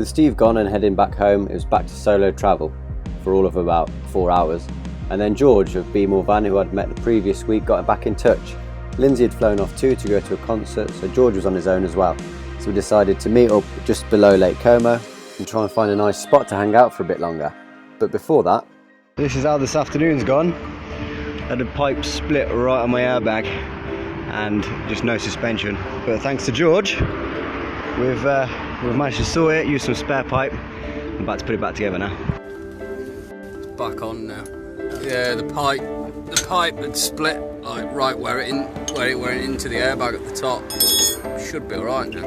with Steve gone and heading back home, it was back to solo travel for all of about 4 hours. And then George of Be More Van, who I'd met the previous week, got back in touch. Lindsay had flown off too to go to a concert, so George was on his own as well. So we decided to meet up just below Lake Como and try and find a nice spot to hang out for a bit longer. But before that, this is how this afternoon's gone. Had a pipe split right on my airbag and just no suspension. But thanks to George, we've managed to sort it, use some spare pipe. I'm about to put it back together now. It's back on now. Yeah, the pipe had split like right where it went into the airbag at the top. Should be alright now.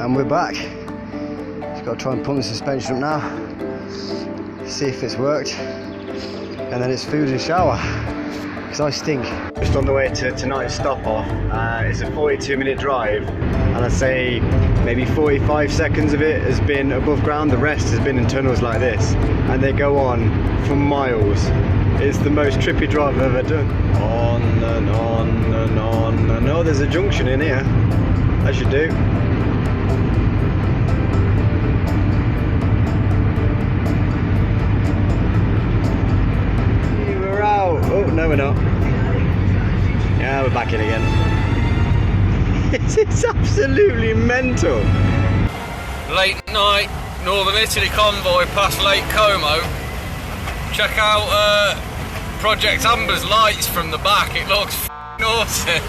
And we're back. Just got to try and pump the suspension up now, see if it's worked, and then it's food and shower, because I stink. Just on the way to tonight's stop off. It's a 42-minute drive, and I'd say maybe 45 seconds of it has been above ground, the rest has been in tunnels like this, and they go on for miles. It's the most trippy drive I've ever done. On and on and on. I know there's a junction in here. I should do. We're out. Oh, no we're not. Yeah, we're back in again. It's absolutely mental. Late night, Northern Italy convoy past Lake Como. Check out Project.Amber's lights from the back, it looks f***ing awesome.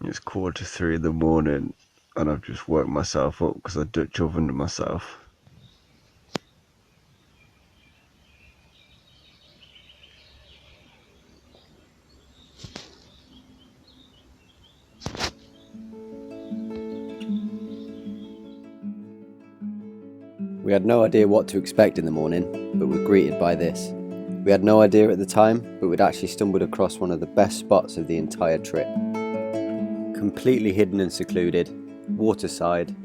It's 2:45 in the morning and I've just woke myself up because I Dutch ovened myself. We had no idea what to expect in the morning, but were greeted by this. We had no idea at the time, but we'd actually stumbled across one of the best spots of the entire trip. Completely hidden and secluded, waterside,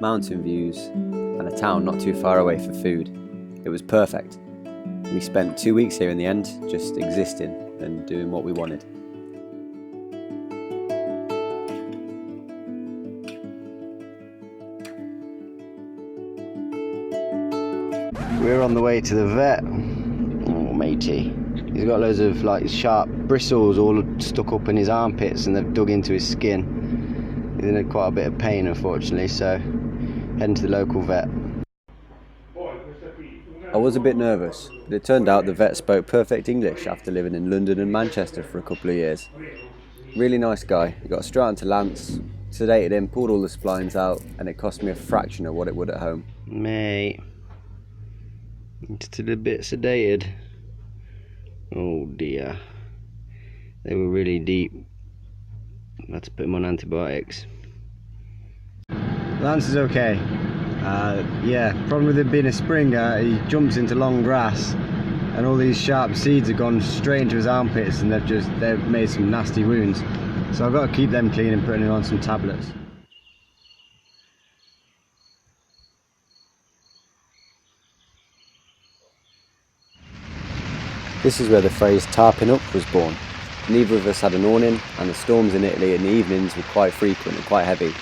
mountain views, and a town not too far away for food. It was perfect. We spent 2 weeks here in the end, just existing and doing what we wanted. We're on the way to the vet. Oh, matey. He's got loads of like sharp bristles all stuck up in his armpits and they've dug into his skin. He's in quite a bit of pain, unfortunately, so heading to the local vet. I was a bit nervous, but it turned out the vet spoke perfect English after living in London and Manchester for a couple of years. Really nice guy. He got straight onto Lance, sedated him, pulled all the splines out, and it cost me a fraction of what it would at home. Mate, still a bit sedated. Oh dear, they were really deep. I had to put him on antibiotics. Lance is okay. Yeah, problem with him being a Springer, he jumps into long grass and all these sharp seeds have gone straight into his armpits and they've made some nasty wounds. So I've got to keep them clean and putting him on some tablets. This is where the phrase tarping up was born. Neither of us had an awning, and the storms in Italy in the evenings were quite frequent and quite heavy.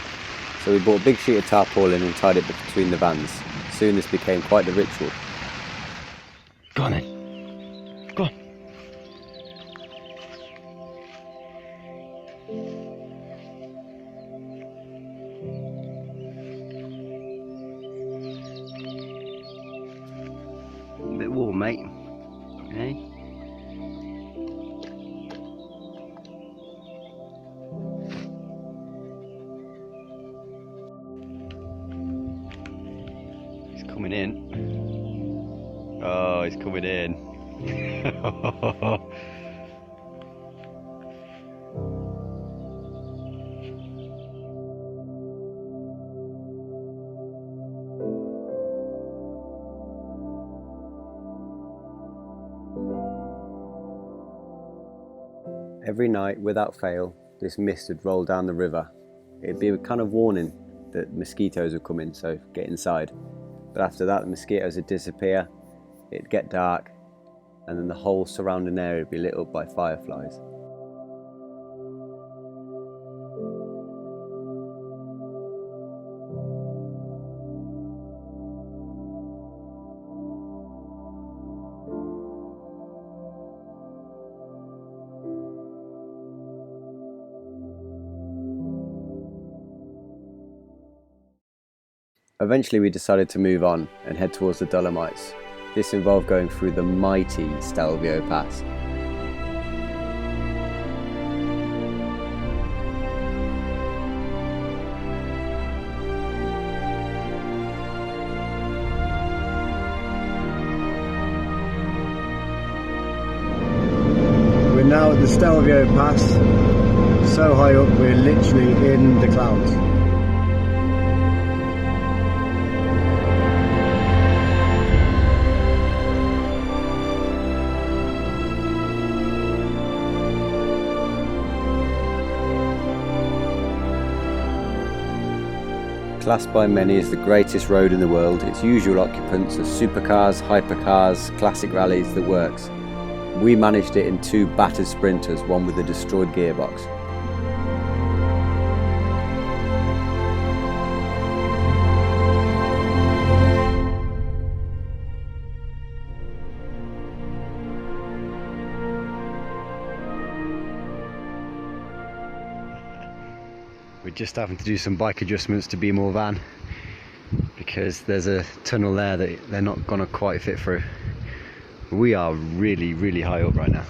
So we bought a big sheet of tarpaulin and tied it between the vans. Soon this became quite the ritual. Go on then. Go on. A bit warm, mate. Okay. Coming in. Oh, he's coming in. Every night, without fail, this mist would roll down the river. It'd be a kind of warning that mosquitoes would come in, so get inside. But after that, the mosquitoes would disappear, it'd get dark, and then the whole surrounding area would be lit up by fireflies. Eventually we decided to move on and head towards the Dolomites. This involved going through the mighty Stelvio Pass. We're now at the Stelvio Pass, so high up we're literally in the clouds. Classed by many as the greatest road in the world, its usual occupants are supercars, hypercars, classic rallies, the works. We managed it in 2 battered sprinters, one with a destroyed gearbox. We're just having to do some bike adjustments to be more van because there's a tunnel there that they're not gonna quite fit through. We are really high up right now.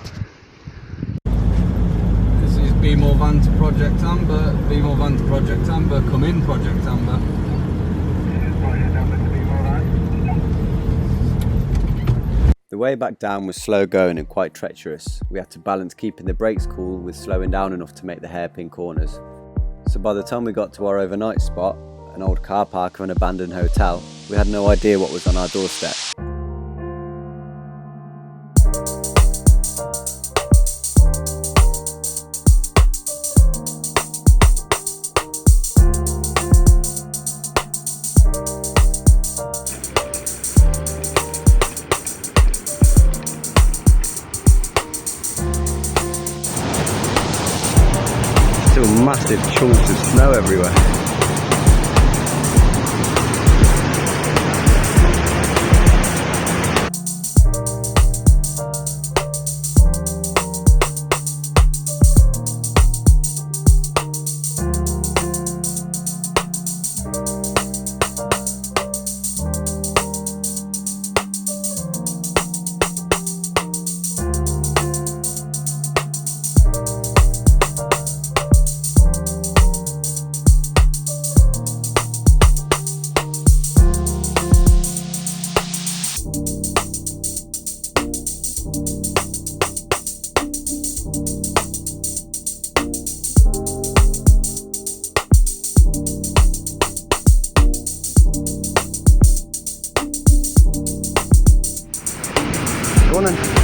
This is Be More Van to Project.Amber. Be More Van to Project.Amber. Come in, Project.Amber. The way back down was slow going and quite treacherous. We had to balance keeping the brakes cool with slowing down enough to make the hairpin corners. So by the time we got to our overnight spot, an old car park of an abandoned hotel, we had no idea what was on our doorstep. Still massive chunks of snow everywhere. Go on then.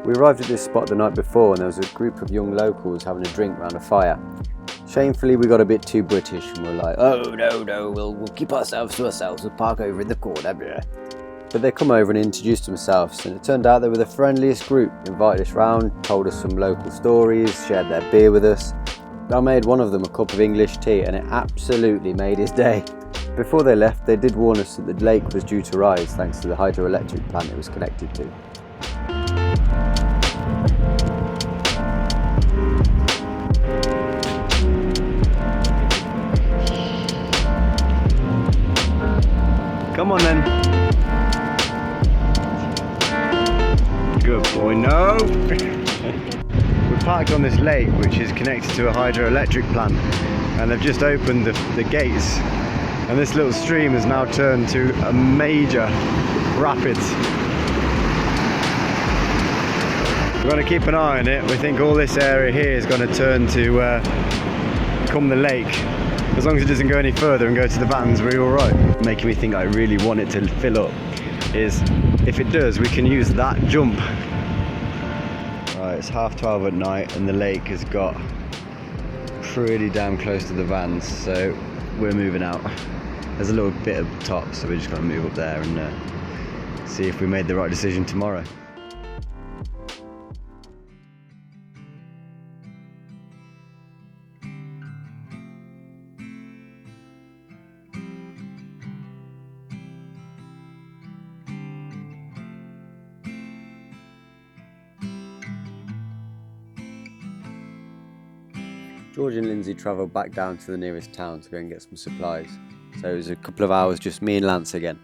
We arrived at this spot the night before and there was a group of young locals having a drink round a fire. Shamefully, we got a bit too British and we're like, oh no, we'll keep ourselves to ourselves, we'll park over in the corner. But they come over and introduced themselves, and it turned out they were the friendliest group. Invited us round, told us some local stories, shared their beer with us. I made one of them a cup of English tea and it absolutely made his day. Before they left, they did warn us that the lake was due to rise thanks to the hydroelectric plant it was connected to. Come on then. Good boy, no! We're parked on this lake which is connected to a hydroelectric plant, and they've just opened the gates, and this little stream has now turned to a major rapids. We're going to keep an eye on it. We think all this area here is going to turn to become the lake. As long as it doesn't go any further and go to the vans, we're alright. Making me think I really want it to fill up is, if it does, we can use that jump. Right, it's 12:30 at night and the lake has got pretty damn close to the vans, so we're moving out. There's a little bit of top, so we're just going to move up there and see if we made the right decision tomorrow. George and Lindsay travelled back down to the nearest town to go and get some supplies, so it was a couple of hours just me and Lance again.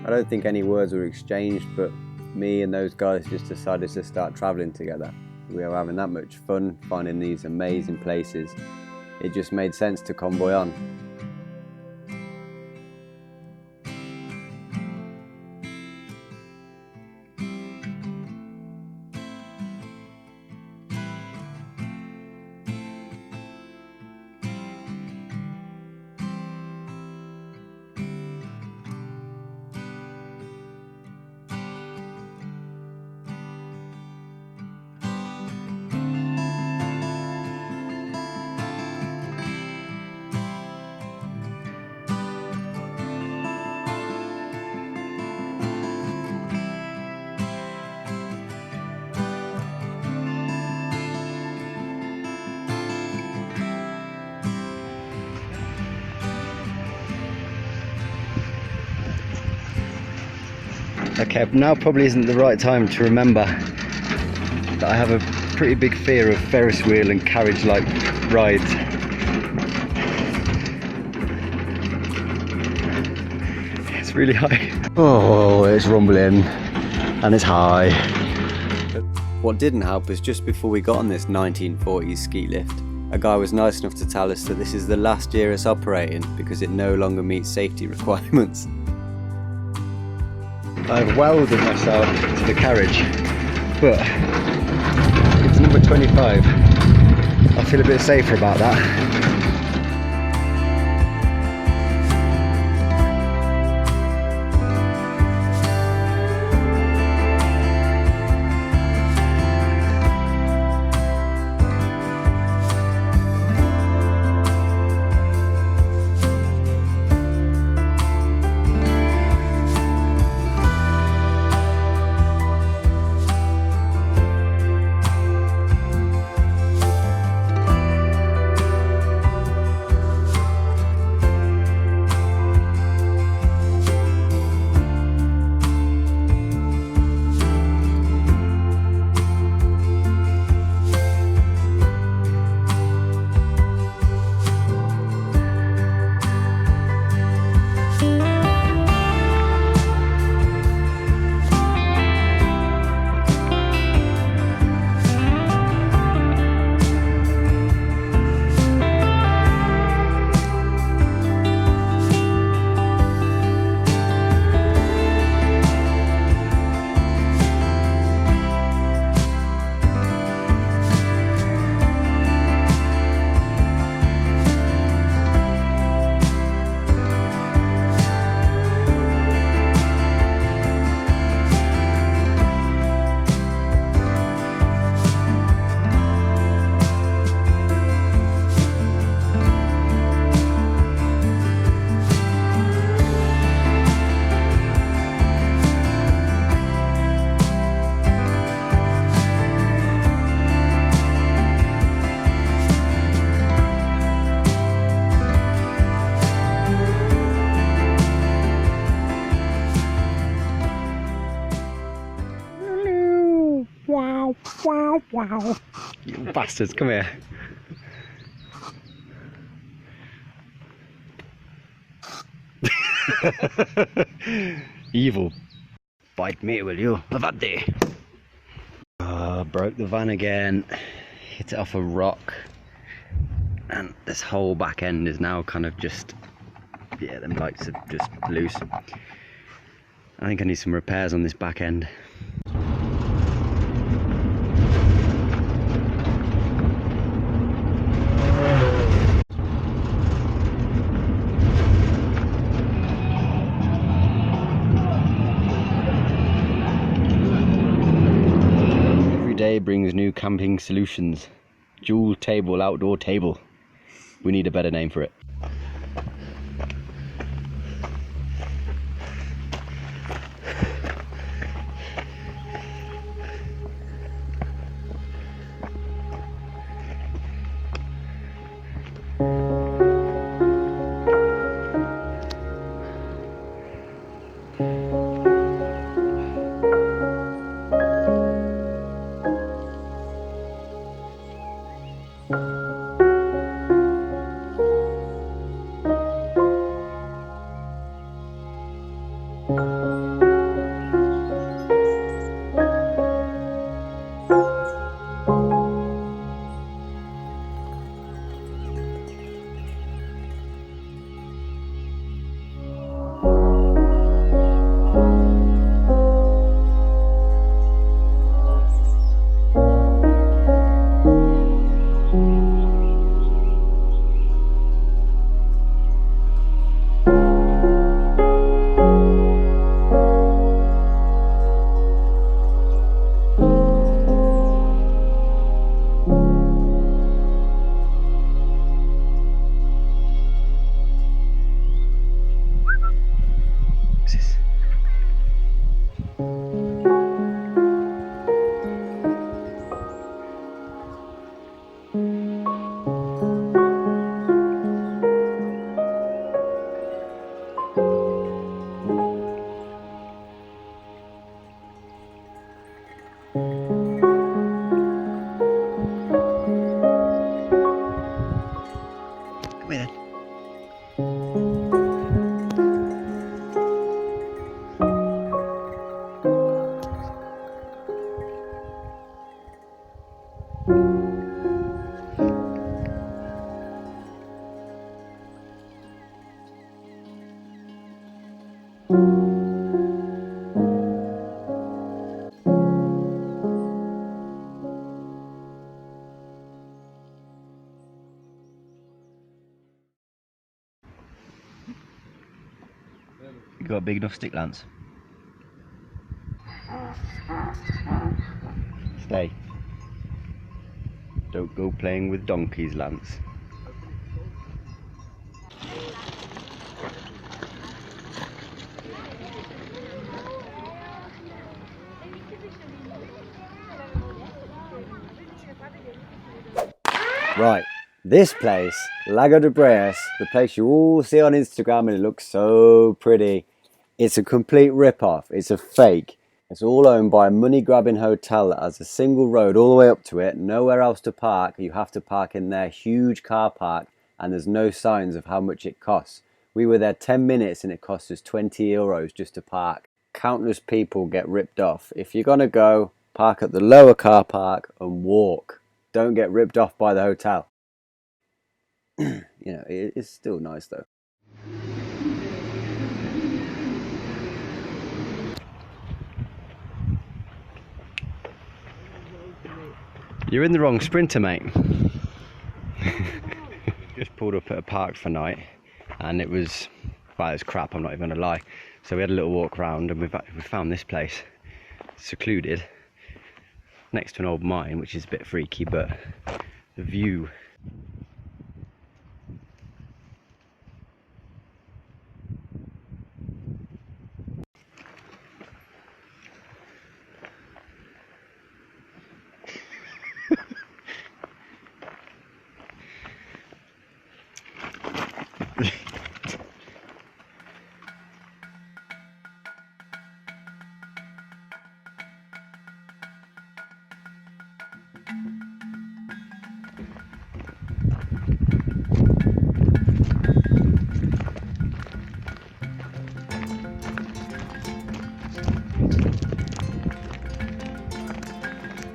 I don't think any words were exchanged, but me and those guys just decided to start travelling together. We were having that much fun finding these amazing places. It just made sense to convoy on. Okay, now probably isn't the right time to remember that I have a pretty big fear of Ferris wheel and carriage-like rides. It's really high. Oh, it's rumbling and it's high. What didn't help was just before we got on this 1940s ski lift, a guy was nice enough to tell us that this is the last year it's operating because it no longer meets safety requirements. I've welded myself to the carriage, but it's number 25. I feel a bit safer about that. Wow, wow. You bastards, come here. Evil. Bite me, will you? Avante. Broke the van again. Hit it off a rock. And this whole back end is now kind of just... yeah, them lights are just loose. I think I need some repairs on this back end. Every day brings new camping solutions. Dual table, outdoor table. We need a better name for it. You got a big enough stick, Lance? Stay. Don't go playing with donkeys, Lance. Right, this place, Lago de Breas, the place you all see on Instagram and it looks so pretty. It's a complete rip-off, it's a fake. It's all owned by a money-grabbing hotel that has a single road all the way up to it, nowhere else to park. You have to park in their huge car park and there's no signs of how much it costs. We were there 10 minutes and it cost us 20 euros just to park. Countless people get ripped off. If you're gonna go, park at the lower car park and walk. Don't get ripped off by the hotel. You know, it's still nice though. You're in the wrong Sprinter, mate. Just pulled up at a park for night and it was, well, it was crap, I'm not even gonna lie. So we had a little walk around and we found this place, secluded, next to an old mine, which is a bit freaky, but the view.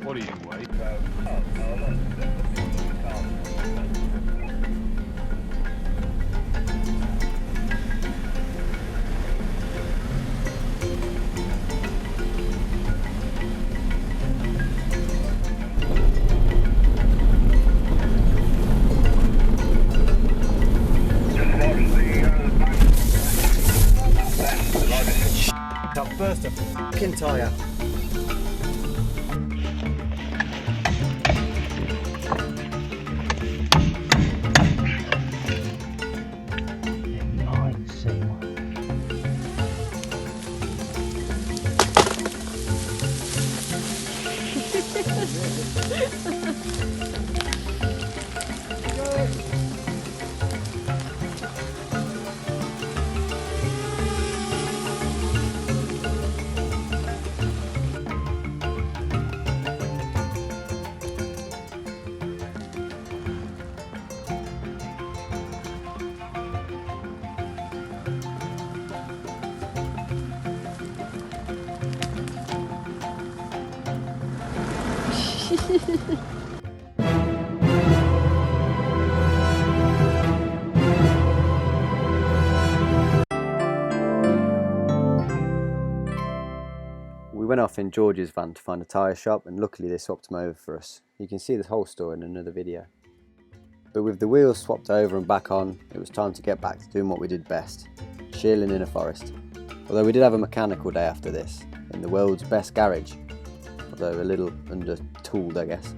What do you weigh? I've burst a fucking tyre. We went off in George's van to find a tyre shop, and luckily they swapped them over for us. You can see this whole story in another video. But with the wheels swapped over and back on, it was time to get back to doing what we did best, shearling in a forest. Although we did have a mechanical day after this, in the world's best garage, although a little under-tooled, I guess.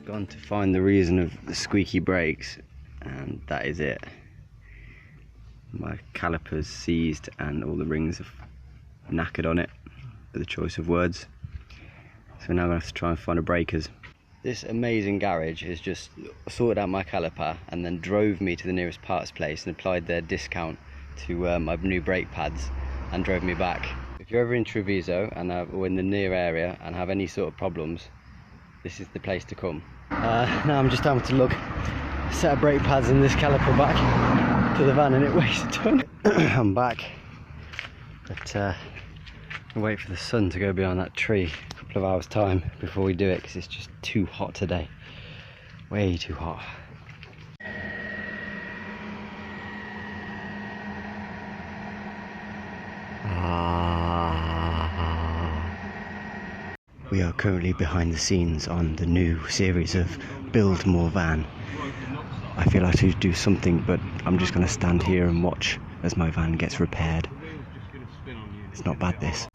Gone to find the reason of the squeaky brakes, and that is it. My caliper's seized and all the rings have knackered on it, for the choice of words. So now I'm going to have to try and find a breakers. This amazing garage has just sorted out my caliper and then drove me to the nearest parts place and applied their discount to my new brake pads and drove me back. If you're ever in Treviso and or in the near area and have any sort of problems, this is the place to come. Now I'm just having to lug a set of brake pads and this caliper back to the van, and it weighs a ton. I'm back, but I'll wait for the sun to go behind that tree a couple of hours time before we do it, because it's just too hot today. Way too hot. We are currently behind the scenes on the new series of Build More Van. I feel like I should do something, but I'm just going to stand here and watch as my van gets repaired. It's not bad, this.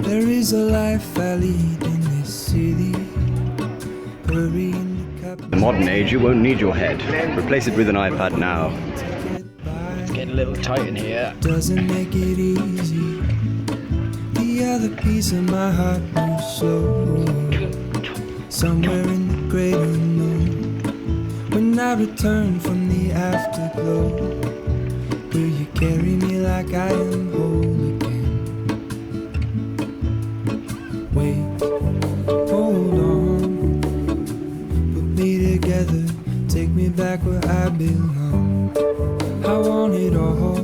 There is a life I lead in this city. In the modern age, you won't need your head. Replace it with an iPad now. It's getting a little tight in here. Doesn't make it easy. The other piece of my heart moves slow. Somewhere in the great unknown. When I return from the afterglow, will you carry me like I am whole again? Wait, hold on, put me together, take me back where I belong. I want it all,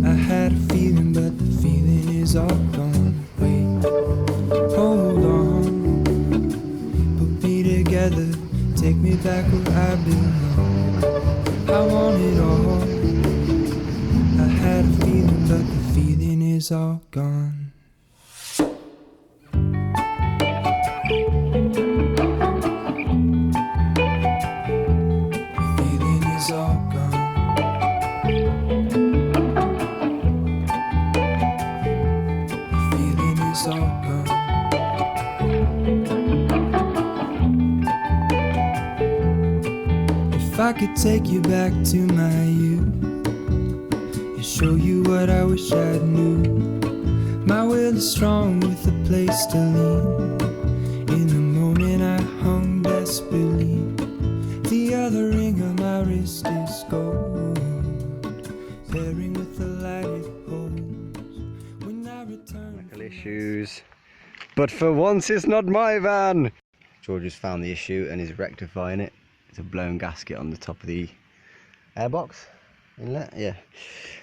I had a feeling, but the feeling is all gone. Wait, hold on, put me together, take me back where I belong. I want it all, I had a feeling, but the is all gone. If I could take you back to my youth and show you what I wish I knew, my will is strong with a place to lean. In the moment I hung desperately, the other ring on my wrist is gold, pairing with the light it holds. When I return, Issues, but for once it's not my van. George has found the issue and is rectifying it. It's a blown gasket on the top of the airbox inlet, yeah.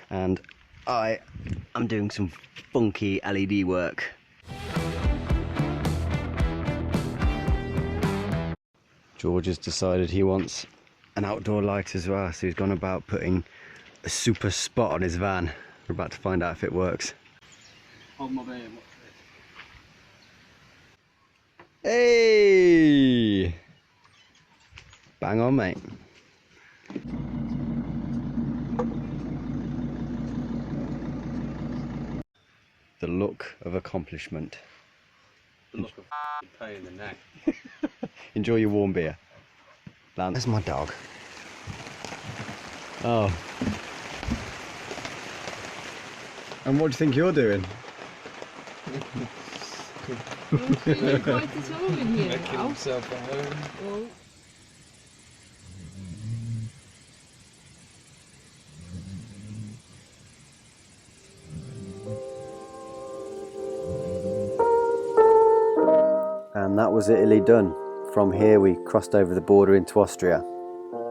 And I'm doing some funky LED work. George has decided he wants an outdoor light as well, so he's gone about putting a super spot on his van. We're about to find out if it works. Hold my beer, watch this. Hey! Bang on, mate. The look of accomplishment. The look of pain in the neck. Enjoy your warm beer. There's my dog. Oh. And what do you think you're doing? Quite at home in here Making now. himself at home. Oh. And that was Italy done. From here we crossed over the border into Austria.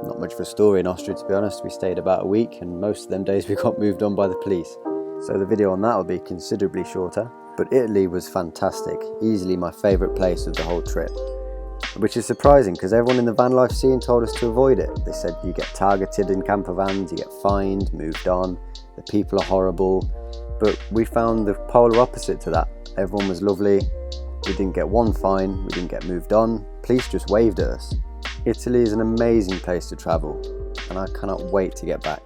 Not much of a story in Austria, to be honest. We stayed about a week and most of them days we got moved on by the police. So the video on that will be considerably shorter. But Italy was fantastic, easily my favourite place of the whole trip. Which is surprising because everyone in the van life scene told us to avoid it. They said you get targeted in camper vans, you get fined, moved on, the people are horrible. But we found the polar opposite to that. Everyone was lovely, we didn't get one fine, we didn't get moved on, police just waved at us. Italy is an amazing place to travel and I cannot wait to get back.